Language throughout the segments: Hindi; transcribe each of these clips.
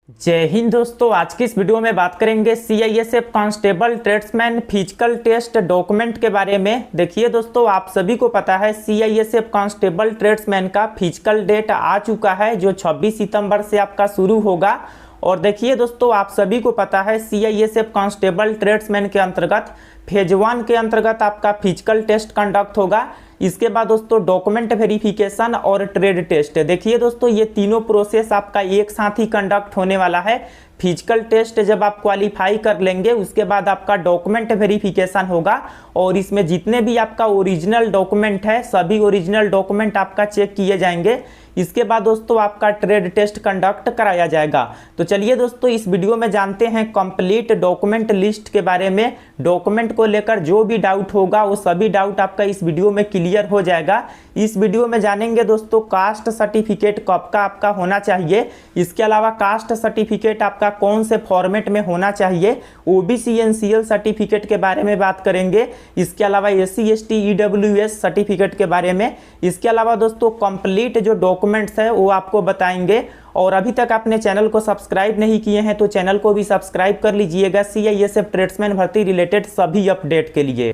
जय हिंद दोस्तों, आज की इस वीडियो में बात करेंगे CISF constable tradesman physical test document के बारे में। देखिए दोस्तों, आप सभी को पता है सीआईएसएफ कांस्टेबल ट्रेड्समैन का फिजिकल डेट आ चुका है जो 26 सितंबर से आपका शुरू होगा। और देखिए दोस्तों, आप सभी को पता है सीआईएसएफ कांस्टेबल ट्रेड्समैन के अंतर्गत फेज 1 के अंतर्गत आपका फिजिकल टेस्ट कंडक्ट होगा। इसके बाद दोस्तों डॉक्यूमेंट वेरिफिकेशन और ट्रेड टेस्ट। देखिए दोस्तों, ये तीनों प्रोसेस आपका एक साथ ही कंडक्ट होने वाला है। फिजिकल टेस्ट जब आप क्वालिफाई कर लेंगे उसके बाद आपका डॉक्यूमेंट वेरिफिकेशन होगा और इसमें जितने भी आपका ओरिजिनल डॉक्यूमेंट है सभी ओरिजिनल डॉक्यूमेंट आपका चेक किए जाएंगे। इसके बाद दोस्तों आपका ट्रेड टेस्ट कंडक्ट कराया जाएगा। तो चलिए दोस्तों, इस वीडियो में जानते हैं कंप्लीट डॉक्यूमेंट लिस्ट के बारे में। डॉक्यूमेंट को लेकर जो भी डाउट होगा वो सभी डाउट आपका इस वीडियो में क्लियर हो जाएगा। इस वीडियो में जानेंगे दोस्तों कास्ट सर्टिफिकेट कब का आपका होना चाहिए। इसके अलावा कास्ट सर्टिफिकेट आपका कौन से फॉर्मेट में होना चाहिए। ओबीसी एनसीएल सर्टिफिकेट के बारे में बात करेंगे। इसके अलावा एससी एसटी ईडब्ल्यूएस सर्टिफिकेट के बारे में। इसके अलावा दोस्तों कंप्लीट जो डॉक्यूमेंट्स है वो आपको बताएंगे। और अभी तक आपने चैनल को सब्सक्राइब नहीं किए हैं तो चैनल को भी सब्सक्राइब कर लीजिएगा सीआईएसएफ ट्रेड्समैन भर्ती रिलेटेड सभी अपडेट के लिए।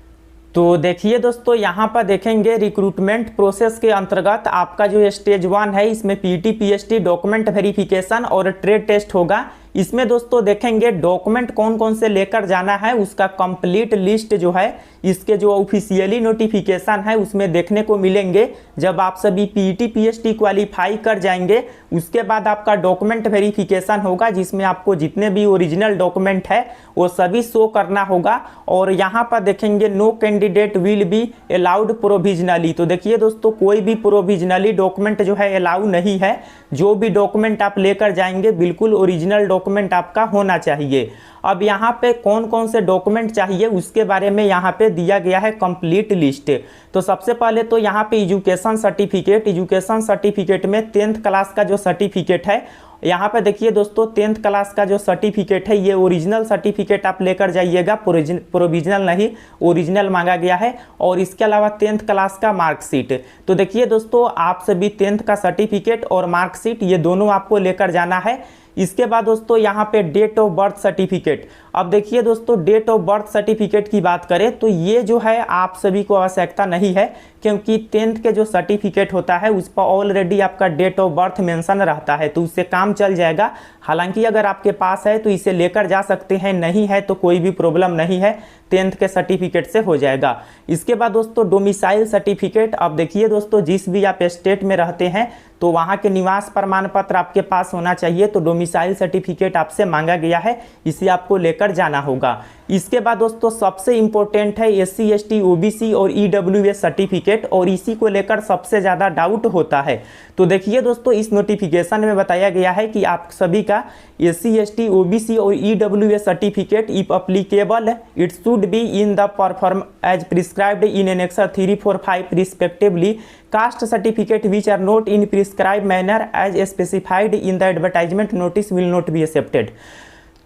तो देखिए दोस्तों, यहाँ पर देखेंगे रिक्रूटमेंट प्रोसेस के अंतर्गत आपका जो स्टेज 1 है इसमें पीटी पीएचटी डॉक्यूमेंट वेरिफिकेशन और ट्रेड टेस्ट होगा। इसमें दोस्तों देखेंगे डॉक्यूमेंट कौन कौन से लेकर जाना है उसका कंप्लीट लिस्ट जो है इसके जो ऑफिशियली नोटिफिकेशन है उसमें देखने को मिलेंगे। जब आप सभी पीटी पीएचटी क्वालिफाई कर जाएंगे उसके बाद आपका डॉक्यूमेंट वेरिफिकेशन होगा जिसमें आपको जितने भी ओरिजिनल डॉक्यूमेंट है वो सभी शो करना होगा। और यहाँ पर देखेंगे no candidate will be allowed provisionally. तो देखिए दोस्तों, कोई भी प्रोविजनली डॉक्यूमेंट जो है अलाउ नहीं है। जो भी डॉक्यूमेंट आप लेकर जाएंगे बिल्कुल ओरिजिनल डॉक्यूमेंट आपका होना चाहिए। अब यहाँ पे कौन कौन से डॉक्यूमेंट चाहिए उसके बारे में यहाँ पे दिया गया है कंप्लीट लिस्ट। तो सबसे पहले तो यहाँ पे एजुकेशन सर्टिफिकेट में 10th क्लास का जो सर्टिफिकेट है यहाँ पे देखिए दोस्तों 10th क्लास का जो सर्टिफिकेट है ये ओरिजिनल सर्टिफिकेट आप लेकर जाइएगा, प्रोविजनल नहीं ओरिजिनल मांगा गया है। और इसके अलावा 10th क्लास का मार्कशीट। तो देखिए दोस्तों, आप सभी 10th का सर्टिफिकेट और मार्कशीट ये दोनों आपको लेकर जाना है। इसके बाद दोस्तों यहाँ पे डेट ऑफ बर्थ सर्टिफिकेट। अब देखिए दोस्तों, डेट ऑफ बर्थ सर्टिफिकेट की बात करें तो ये जो है आप सभी को आवश्यकता नहीं है क्योंकि 10th के जो सर्टिफिकेट होता है उस पर ऑलरेडी आपका डेट ऑफ बर्थ मेंशन रहता है तो उससे काम चल जाएगा। हालांकि अगर आपके पास है तो इसे लेकर जा सकते हैं, नहीं है तो कोई भी प्रॉब्लम नहीं है, 10th के सर्टिफिकेट से हो जाएगा। इसके बाद दोस्तों डोमिसाइल सर्टिफिकेट। अब देखिए दोस्तों, जिस भी आप स्टेट में रहते हैं तो वहाँ के निवास प्रमाण पत्र आपके पास होना चाहिए। तो डोमिसाइल सर्टिफिकेट आपसे मांगा गया है, इसे आपको लेकर जाना होगा। इसके बाद दोस्तों सबसे इंपॉर्टेंट है एससी एसटी ओबीसी और ईडब्ल्यूएस सर्टिफिकेट और इसी को लेकर सबसे ज़्यादा डाउट होता है। तो देखिए दोस्तों, इस नोटिफिकेशन में बताया गया है कि आप सभी का एससी एसटी ओबीसी और EWS certificate if applicable it should be in the perform as prescribed in annexure 3, 4, 5 respectively. Caste certificate which are not in prescribe manner as specified in the advertisement notice will not be accepted.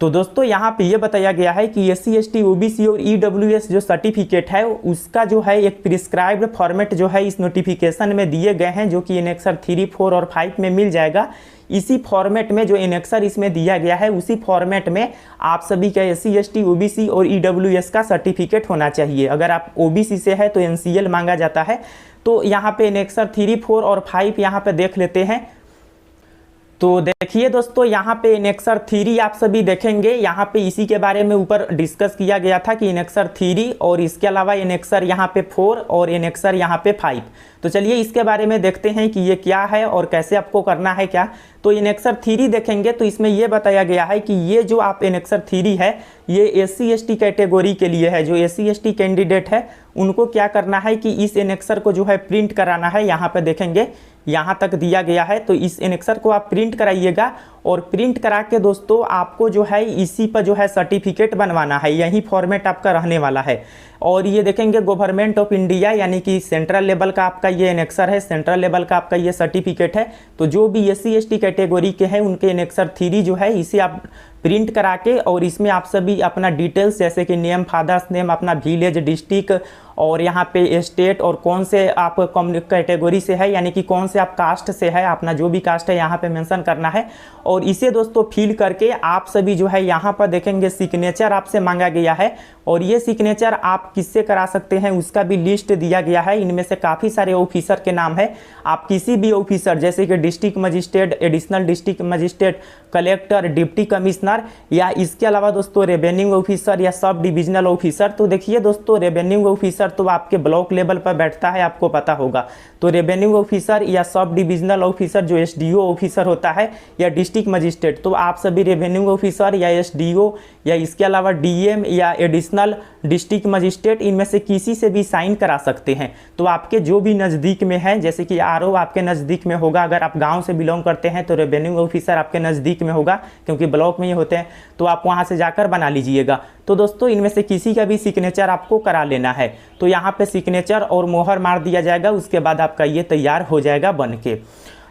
तो दोस्तों यहाँ पे ये बताया गया है कि एससी एसटी ओबीसी और ईडब्ल्यूएस जो सर्टिफिकेट है उसका जो है एक प्रिस्क्राइब्ड फॉर्मेट जो है इस नोटिफिकेशन में दिए गए हैं जो कि एनेक्सर 3, 4 और 5 में मिल जाएगा। इसी फॉर्मेट में जो एनेक्सर इसमें दिया गया है उसी फॉर्मेट में आप सभी का एससी एसटी ओबीसी और ईडब्ल्यूएस का सर्टिफिकेट होना चाहिए। अगर आप ओबीसी से है तो एनसीएल मांगा जाता है। तो यहाँ पे एनेक्सर 3, 4 और 5 यहाँ पे देख लेते हैं। तो देखिए दोस्तों, यहाँ पे एनेक्सर 3 आप सभी देखेंगे, यहाँ पे इसी के बारे में ऊपर डिस्कस किया गया था कि एनेक्सर 3 और इसके अलावा एनेक्सर यहाँ पे 4 और एनेक्सर यहाँ पे 5। तो चलिए इसके बारे में देखते हैं कि ये क्या है और कैसे आपको करना है क्या। तो एनेक्सर 3 देखेंगे तो इसमें ये बताया गया है कि ये जो आप एनेक्सर 3 है ये एससी एसटी कैटेगरी के लिए है। जो एससी एसटी कैंडिडेट है उनको क्या करना है कि इस एनेक्सर को जो है प्रिंट कराना है। यहाँ पे देखेंगे यहाँ तक दिया गया है तो इस एनेक्सर को आप प्रिंट कराइएगा और प्रिंट करा के दोस्तों आपको जो है इसी पर जो है सर्टिफिकेट बनवाना है। यही फॉर्मेट आपका रहने वाला है। और ये देखेंगे गवर्नमेंट ऑफ इंडिया यानी कि सेंट्रल लेवल का आपका ये एनेक्सर है, सेंट्रल लेवल का आपका ये सर्टिफिकेट है। तो जो भी एससी एसटी कैटेगरी के हैं उनके एनेक्सर 3 जो है इसे आप प्रिंट करा के और इसमें आप सभी अपना डिटेल्स जैसे कि नेम, फादर्स नेम, अपना विलेज, डिस्ट्रिक्ट और यहाँ पे स्टेट और कौन से आप कैटेगरी से है यानी कि कौन से आप कास्ट से है, अपना जो भी कास्ट है यहाँ पे मेंशन करना है। और और इसे दोस्तों फिल करके आप सभी जो है यहाँ पर देखेंगे सिग्नेचर आपसे मांगा गया है, और ये सिग्नेचर आप किससे करा सकते हैं उसका भी लिस्ट दिया गया है। इनमें से काफ़ी सारे ऑफिसर के नाम है, आप किसी भी ऑफिसर जैसे कि district magistrate, additional district magistrate, collector, deputy commissioner, या इसके अलावा दोस्तों रेवेन्यू ऑफिसर या सब डिविजनल ऑफिसर। तो देखिए दोस्तों, रेवेन्यू ऑफिसर तो आपके ब्लॉक लेवल पर बैठता है, आपको पता होगा। तो रेवेन्यू ऑफिसर या सब डिविजनल ऑफिसर जो एसडीओ ऑफिसर होता है, या डिस्ट्रिक्ट मजिस्ट्रेट, तो आप सभी रेवेन्यू ऑफिसर या एसडीओ या इसके अलावा डीएम या एडिशनल डिस्ट्रिक्ट मजिस्ट्रेट, इनमें से किसी से भी साइन करा सकते हैं। तो आपके जो भी नज़दीक में है, जैसे कि आरओ आपके नज़दीक में होगा, अगर आप गांव से बिलोंग करते हैं तो रेवेन्यू ऑफिसर आपके नज़दीक में होगा, क्योंकि ब्लॉक में ही होते हैं, तो आप वहां से जाकर बना लीजिएगा। तो दोस्तों इनमें से किसी का भी सिग्नेचर आपको करा लेना है। तो यहाँ पे सिग्नेचर और मोहर मार दिया जाएगा, उसके बाद आपका ये तैयार हो जाएगा बन के।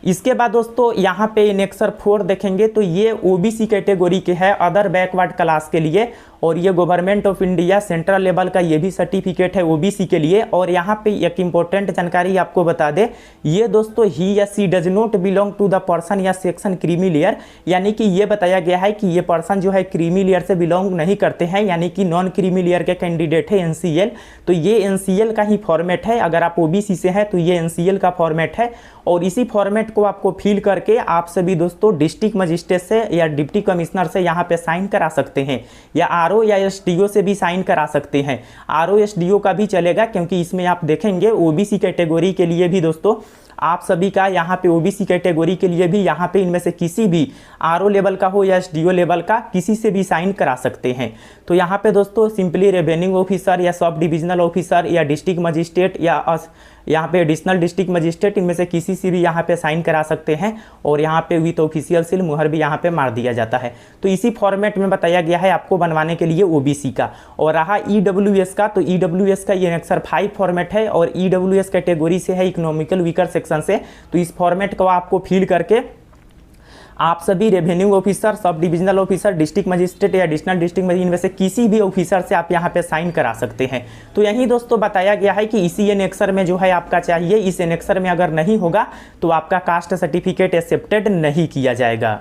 इसके बाद दोस्तों यहाँ पे एनेक्सर 4 देखेंगे तो ये ओबीसी कैटेगरी के है, अदर बैकवर्ड क्लास के लिए, और ये government of India central level का ये भी सर्टिफिकेट है ओबीसी के लिए। और यहाँ पे एक इंपॉर्टेंट जानकारी आपको बता दे, ये दोस्तों ही या she does not belong to the person या सेक्शन क्रीमी लेयर, यानी कि ये बताया गया है कि ये पर्सन जो है क्रीमी लेयर से बिलोंग नहीं करते हैं, यानी कि नॉन क्रीमी लेयर के कैंडिडेट है एनसीएल। तो ये एनसीएल का ही फॉर्मेट है, अगर आप ओबीसी से हैं तो ये एनसीएल का फॉर्मेट है, और इसी फॉर्मेट को आपको फिल करके आप सभी दोस्तों डिस्ट्रिक्ट मजिस्ट्रेट से या डिप्टी कमिश्नर से यहाँ पे साइन करा सकते हैं, या आरओ या एसडीओ से भी साइन करा सकते हैं। आरओ एसडीओ का भी चलेगा, क्योंकि इसमें आप देखेंगे ओबीसी कैटेगरी के लिए भी दोस्तों आप सभी का यहाँ पे ओबीसी कैटेगरी के लिए भी यहाँ पे इनमें से किसी भी आरओ लेवल का हो या एसडीओ लेवल का, किसी से भी साइन करा सकते हैं। तो यहाँ पे दोस्तों सिंपली रेवेन्यू ऑफिसर या सब डिविजनल ऑफिसर या डिस्ट्रिक्ट मजिस्ट्रेट या यहाँ पे एडिशनल डिस्ट्रिक्ट मजिस्ट्रेट, इनमें से किसी से भी यहाँ पे साइन करा सकते हैं, और यहाँ पे विथ ऑफिशियल सील मुहर भी यहाँ पे मार दिया जाता है। तो इसी फॉर्मेट में बताया गया है आपको बनवाने के लिए ओबीसी का। और रहा ईडब्ल्यूएस का, तो ईडब्ल्यूएस का ये एनेक्सर 5 फॉर्मेट है, और ईडब्ल्यूएस कैटेगरी से है, इकोनॉमिकल वीकर सेक्शन से। तो इस फॉर्मेट को आपको फिल करके आप सभी revenue officer, sub divisional officer, district magistrate या एडिशनल डिस्ट्रिक्ट मजिस्ट्रेट, इनमें से किसी भी ऑफिसर से आप यहाँ पे साइन करा सकते हैं। तो यही दोस्तों बताया गया है कि इसी एनेक्सर में जो है आपका चाहिए, इस एनेक्सर में अगर नहीं होगा तो आपका कास्ट सर्टिफिकेट एक्सेप्टेड नहीं किया जाएगा।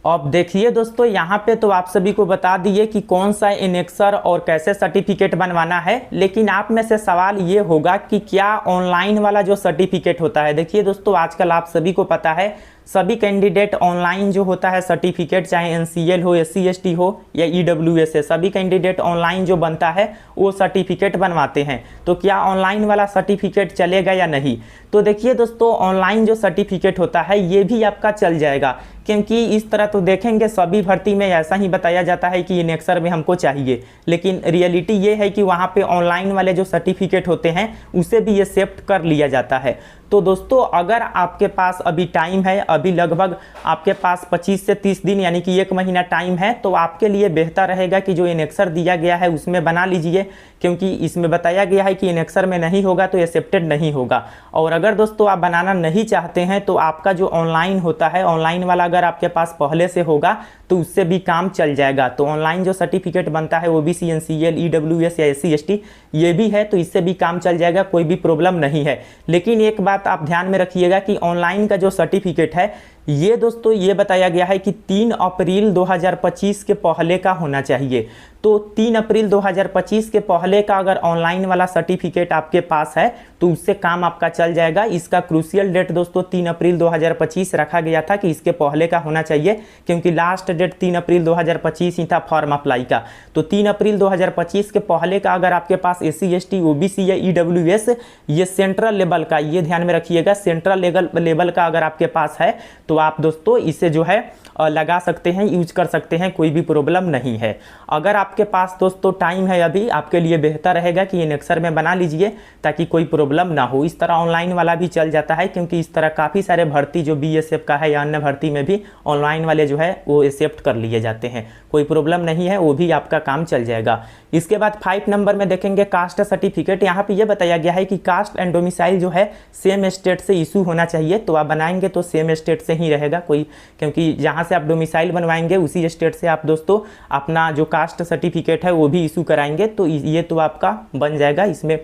अब देखिए दोस्तों, यहाँ पे तो आप सभी को बता दिए कि कौन सा एनेक्सर और कैसे सर्टिफिकेट बनवाना है, लेकिन आप में से सवाल ये होगा कि क्या ऑनलाइन वाला जो सर्टिफिकेट होता है, देखिए दोस्तों आजकल आप सभी को पता है सभी कैंडिडेट ऑनलाइन जो होता है सर्टिफिकेट, चाहे एनसीएल हो, एससी एसटी हो या ईडब्ल्यूएस है, सभी कैंडिडेट ऑनलाइन जो बनता है वो सर्टिफिकेट बनवाते हैं। तो क्या ऑनलाइन वाला सर्टिफिकेट चलेगा या नहीं? तो देखिए दोस्तों, ऑनलाइन जो सर्टिफिकेट होता है ये भी आपका चल जाएगा, क्योंकि इस तरह तो देखेंगे सभी भर्ती में ऐसा ही बताया जाता है कि एनेक्सर में हमको चाहिए, लेकिन रियलिटी ये है कि वहाँ पे ऑनलाइन वाले जो सर्टिफिकेट होते हैं उसे भी एक्सेप्ट कर लिया जाता है। तो दोस्तों अगर आपके पास अभी टाइम है, अभी लगभग आपके पास 25 से 30 दिन यानी कि 1 महीना टाइम है, तो आपके लिए बेहतर रहेगा कि जो एनेक्सर दिया गया है उसमें बना लीजिए, क्योंकि इसमें बताया गया है कि एनेक्सर में नहीं होगा तो एक्सेप्टेड नहीं होगा। और अगर दोस्तों आप बनाना नहीं चाहते हैं तो आपका जो ऑनलाइन होता है, ऑनलाइन वाला अगर आपके पास पहले से होगा तो उससे भी काम चल जाएगा। तो ऑनलाइन जो सर्टिफिकेट बनता है ओबीसी, एनसीएल, ईडब्ल्यूएस या एससी एसटी ये भी है, तो इससे भी काम चल जाएगा, कोई भी प्रॉब्लम नहीं है। लेकिन एक बात आप ध्यान में रखिएगा कि ऑनलाइन का जो सर्टिफिकेट है ये दोस्तों ये बताया गया है कि 3 अप्रैल 2025 के पहले का होना चाहिए। तो 3 अप्रैल 2025 के पहले का अगर ऑनलाइन वाला सर्टिफिकेट आपके पास है तो उससे काम आपका चल जाएगा। इसका क्रूशियल डेट दोस्तों 3 अप्रैल 2025 रखा गया था कि इसके पहले का होना चाहिए, क्योंकि लास्ट डेट 3 अप्रैल 2025 ही था फॉर्म अप्लाई का। तो 3 अप्रैल 2025 के पहले का अगर आपके पास एससी एसटी, ओबीसी या ईडब्ल्यूएस ये सेंट्रल लेवल का, ये ध्यान में रखिएगा, सेंट्रल लेवल का अगर आपके पास है तो आप दोस्तों इसे जो है लगा सकते हैं, यूज कर सकते हैं, कोई भी प्रॉब्लम नहीं है। अगर आपके पास दोस्तों टाइम है अभी, आपके लिए बेहतर रहेगा कि एनेक्सर में बना लीजिए ताकि कोई प्रॉब्लम ना हो। इस तरह ऑनलाइन वाला भी चल जाता है, क्योंकि इस तरह काफ़ी सारे भर्ती जो बीएसएफ का है या अन्य भर्ती में भी ऑनलाइन वाले जो है वो एक्सेप्ट कर लिए जाते हैं, कोई प्रॉब्लम नहीं है, वो भी आपका काम चल जाएगा। इसके बाद 5 नंबर में देखेंगे कास्ट सर्टिफिकेट। यहाँ पे ये बताया गया है कि कास्ट एंड डोमिसाइल जो है सेम स्टेट से इशू होना चाहिए। तो आप बनाएंगे तो सेम स्टेट से ही रहेगा कोई, क्योंकि जहाँ से आप डोमिसाइल बनवाएंगे उसी स्टेट से आप दोस्तों अपना जो कास्ट सर्टिफिकेट है वो भी इशू कराएंगे, तो ये तो आपका बन जाएगा। इसमें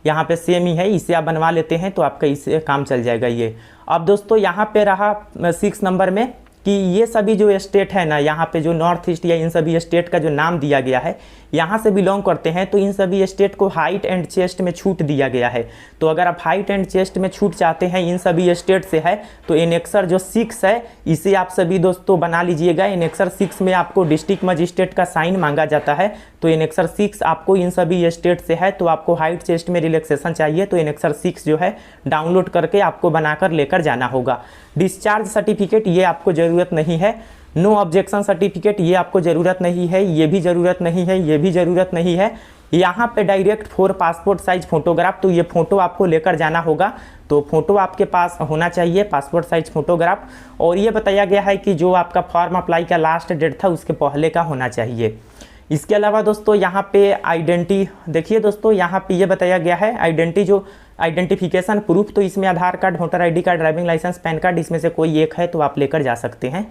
यहाँ पे सेम ही है, इसे आप बनवा लेते हैं तो आपका इससे काम चल जाएगा ये। अब दोस्तों यहाँ पे रहा 6 नंबर में कि ये सभी जो स्टेट है ना, यहाँ पे जो नॉर्थ ईस्ट या इन सभी स्टेट का जो नाम दिया गया है, यहाँ से बिलोंग करते हैं, तो इन सभी स्टेट को हाइट एंड चेस्ट में छूट दिया गया है। तो अगर आप हाइट एंड चेस्ट में छूट चाहते हैं इन सभी स्टेट से है, तो एनेक्सर जो 6 है इसे आप सभी दोस्तों बना लीजिएगा। एनेक्सर 6 में आपको डिस्ट्रिक्ट मजिस्ट्रेट का साइन मांगा जाता है। तो एनेक्सर 6 आपको इन सभी स्टेट से है, तो आपको हाइट चेस्ट में रिलैक्सेशन चाहिए, तो एनेक्सर 6 जो है डाउनलोड करके आपको बनाकर लेकर जाना होगा। डिस्चार्ज सर्टिफिकेट ये आपको ज़रूरत नहीं है। नो ऑब्जेक्शन सर्टिफिकेट ये आपको ज़रूरत नहीं है, ये भी ज़रूरत नहीं है, ये भी ज़रूरत नहीं है। यहाँ पे direct for passport size photograph, तो ये फ़ोटो आपको लेकर जाना होगा। तो फ़ोटो आपके पास होना चाहिए, पासपोर्ट साइज फोटोग्राफ। और ये बताया गया है कि जो आपका फॉर्म अप्लाई का लास्ट डेट था उसके पहले का होना चाहिए। इसके अलावा दोस्तों यहाँ पे आइडेंटिटी देखिए दोस्तों, यहाँ पे ये बताया गया है आइडेंटिफिकेशन प्रूफ, तो इसमें Aadhaar card, voter ID card, driving licence, PAN card, इसमें से कोई एक है तो आप लेकर जा सकते हैं।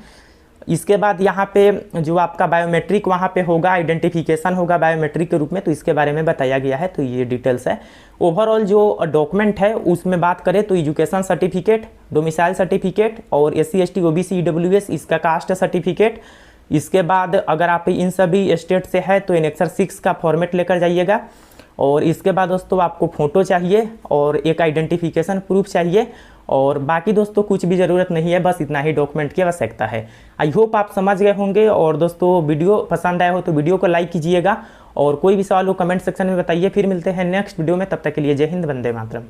इसके बाद यहाँ पे जो आपका बायोमेट्रिक वहाँ पे होगा, आइडेंटिफिकेशन होगा बायोमेट्रिक के रूप में, तो इसके बारे में बताया गया है। तो ये डिटेल्स है। ओवरऑल जो डॉक्यूमेंट है उसमें बात करें तो एजुकेशन सर्टिफिकेट, डोमिसाइल सर्टिफिकेट और SC ST OBC EWS इसका कास्ट सर्टिफिकेट। इसके बाद अगर आप इन सभी स्टेट से है तो एनेक्सर 6 का फॉर्मेट लेकर जाइएगा। और इसके बाद दोस्तों आपको फ़ोटो चाहिए और एक आइडेंटिफिकेशन प्रूफ चाहिए, और बाकी दोस्तों कुछ भी ज़रूरत नहीं है, बस इतना ही डॉक्यूमेंट की आवश्यकता है। आई होप आप समझ गए होंगे। और दोस्तों वीडियो पसंद आया हो तो वीडियो को लाइक कीजिएगा, और कोई भी सवाल हो कमेंट सेक्शन में बताइए। फिर मिलते हैं नेक्स्ट वीडियो में, तब तक के लिए जय हिंद, वंदे मातरम।